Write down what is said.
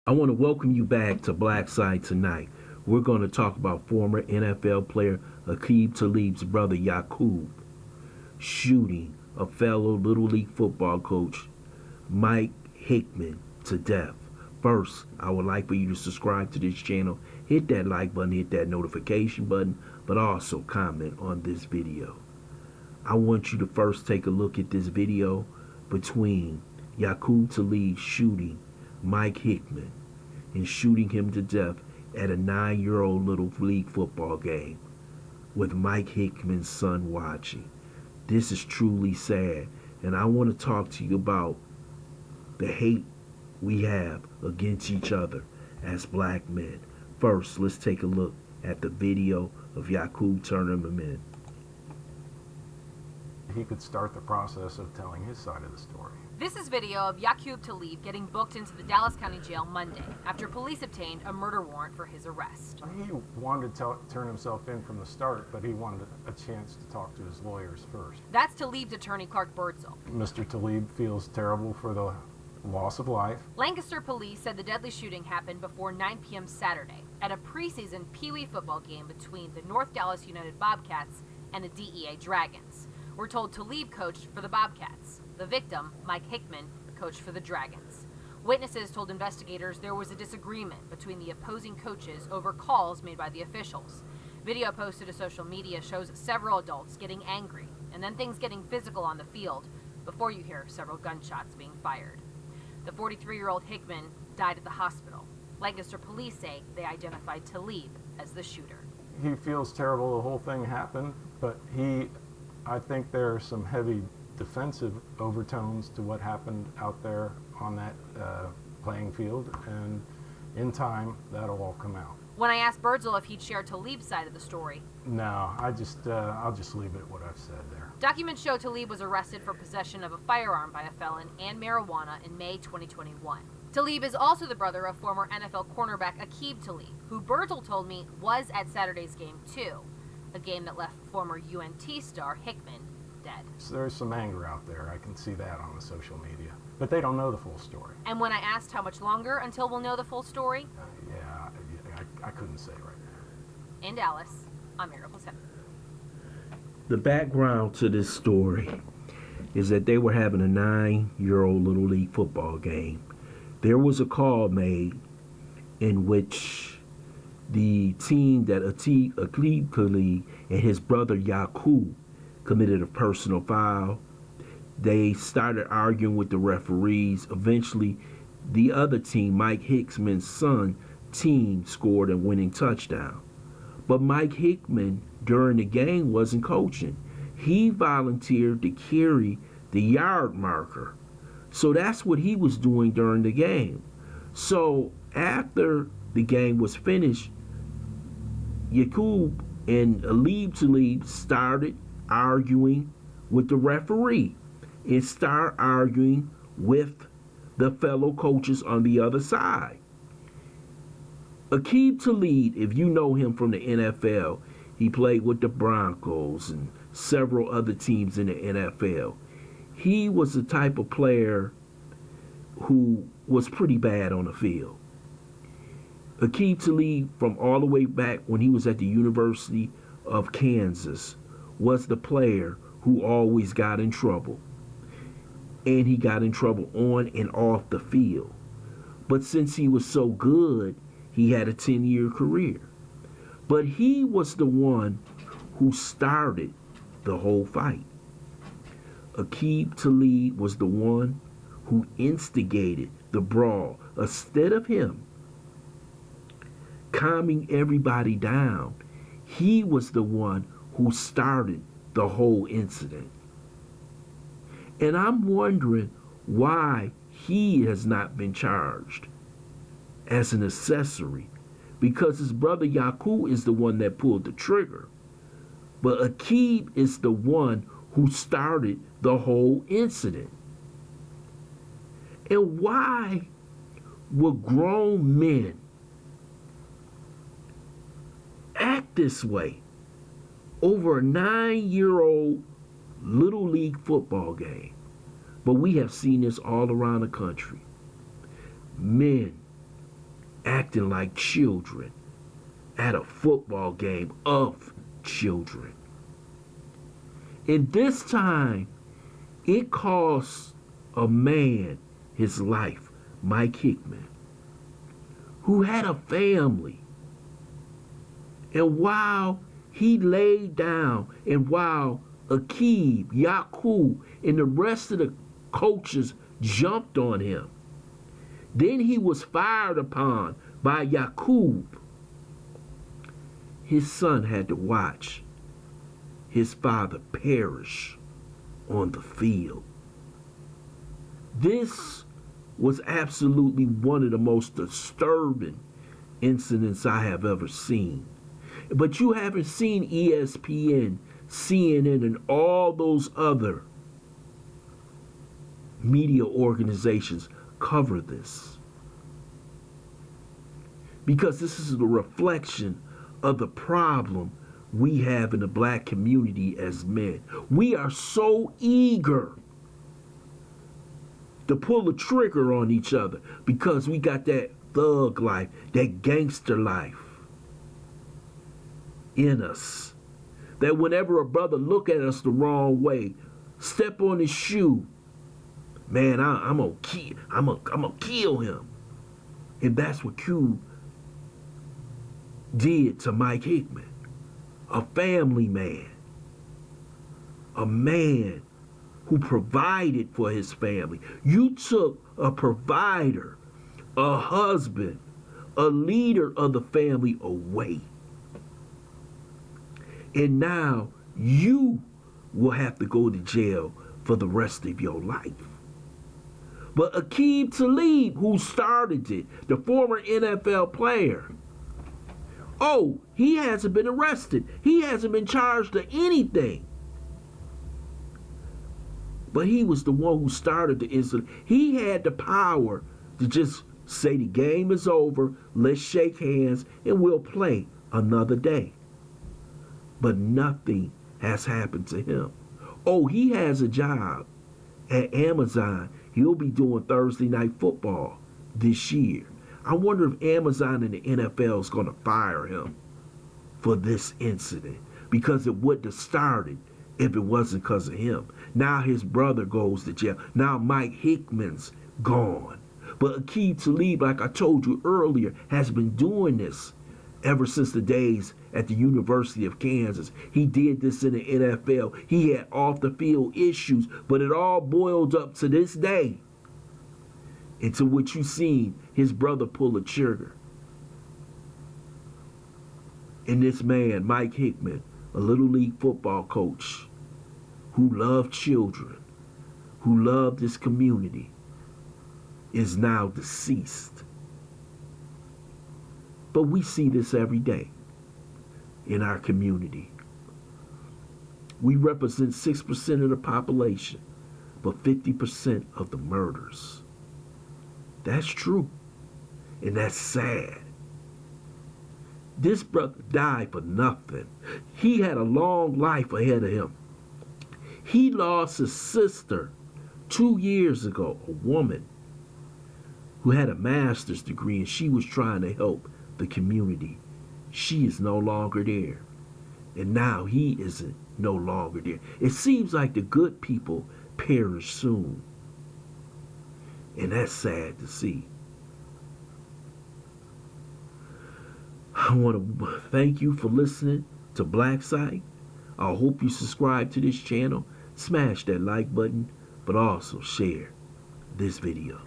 I want to welcome you back to Black Side Tonight. We're going to talk about former NFL player Aqib Talib's brother Yaqub shooting a fellow Little League football coach, Mike Hickman, to death. First, I would like for you to subscribe to this channel, hit that like button, hit that notification button, but also comment on this video. I want you to first take a look at this video between Yaqub Talib shooting Mike Hickman and shooting him to death at a 9-year-old Little League football game with Mike Hickman's son watching. This is truly sad, and I want to talk to you about the hate we have against each other as black men. First, let's take a look at the video of Yaqub turning him in. He could start the process of telling his side of the story. This is video of Aqib Talib getting booked into the Dallas County Jail Monday after police obtained a murder warrant for his arrest. He wanted to turn himself in from the start, but he wanted a chance to talk to his lawyers first. That's Talib's attorney, Clark Birdsall. Mr. Talib feels terrible for the loss of life. Lancaster police said the deadly shooting happened before 9 p.m. Saturday at a preseason Pee Wee football game between the North Dallas United Bobcats and the DEA Dragons. We're told Talib coached for the Bobcats. The victim, Mike Hickman, coached for the Dragons. Witnesses told investigators there was a disagreement between the opposing coaches over calls made by the officials. Video posted to social media shows several adults getting angry and then things getting physical on the field before you hear several gunshots being fired. The 43-year-old Hickman died at the hospital. Lancaster police say they identified Talib as the shooter. He feels terrible the whole thing happened, but I think there are some heavy defensive overtones to what happened out there on that playing field, and in time that'll all come out. When I asked Birdsall if he'd share Talib's side of the story, no, I'll just leave it at what I've said there. Documents show Talib was arrested for possession of a firearm by a felon and marijuana in May 2021. Talib is also the brother of former NFL cornerback Aqib Talib, who Birdsall told me was at Saturday's game too, a game that left former UNT star Hickman dead. So there's some anger out there. I can see that on the social media. But they don't know the full story. And when I asked how much longer until we'll know the full story, I couldn't say right now. In Dallas, I'm Ariel Placenta. The background to this story is that they were having a 9-year-old Little League football game. There was a call made in which the team that Aqib Talib and his brother Yaqub committed a personal foul. They started arguing with the referees. Eventually, the other team, Mike Hickman's son, team scored a winning touchdown. But Mike Hickman, during the game, wasn't coaching. He volunteered to carry the yard marker. So that's what he was doing during the game. So after the game was finished, Yaqub and Talib started arguing with the referee and start arguing with the fellow coaches on the other side. Aqib Talib, if you know him from the NFL, he played with the Broncos and several other teams in the NFL. He was the type of player who was pretty bad on the field. Aqib Talib, from all the way back when he was at the University of Kansas, was the player who always got in trouble. And he got in trouble on and off the field. But since he was so good, he had a 10-year career. But he was the one who started the whole fight. Aqib Talib was the one who instigated the brawl. Instead of him calming everybody down, he was the one who started the whole incident. And I'm wondering why he has not been charged as an accessory, because his brother Yaqub is the one that pulled the trigger. But Aqib is the one who started the whole incident. And why would grown men act this way over a 9-year-old Little League football game? But we have seen this all around the country. Men acting like children at a football game of children. And this time, it cost a man his life, Mike Hickman, who had a family. And while he laid down, and while Aqib, Yaqub, and the rest of the coaches jumped on him, then he was fired upon by Yaqub. His son had to watch his father perish on the field. This was absolutely one of the most disturbing incidents I have ever seen. But you haven't seen ESPN, CNN, and all those other media organizations cover this. Because this is the reflection of the problem we have in the black community as men. We are so eager to pull the trigger on each other because we got that thug life, that gangster life in us. That whenever a brother look at us the wrong way, step on his shoe, man, I'm gonna kill him. And that's what Q did to Mike Hickman. A family man. A man who provided for his family. You took a provider, a husband, a leader of the family away. And now you will have to go to jail for the rest of your life. But Aqib Talib, who started it, the former NFL player, oh, he hasn't been arrested. He hasn't been charged of anything. But he was the one who started the incident. He had the power to just say the game is over, let's shake hands, and we'll play another day. But nothing has happened to him. Oh, he has a job at Amazon. He'll be doing Thursday Night Football this year. I wonder if Amazon and the NFL is going to fire him for this incident, because it wouldn't have started if it wasn't because of him. Now his brother goes to jail. Now Mike Hickman's gone. But Aqib Talib, like I told you earlier, has been doing this ever since the days at the University of Kansas. He did this in the NFL. He had off the field issues, but it all boiled up to this day, into what you seen his brother pull a trigger. And this man, Mike Hickman, a little league football coach who loved children, who loved his community, is now deceased. But we see this every day in our community. We represent 6% of the population, but 50% of the murders. That's true. And that's sad. This brother died for nothing. He had a long life ahead of him. He lost his sister 2 years ago, a woman who had a master's degree, and she was trying to help the community. She is no longer there. And now he isn't no longer there. It seems like the good people perish soon. And that's sad to see. I want to thank you for listening to Black Site. I hope you subscribe to this channel. Smash that like button, but also share this video.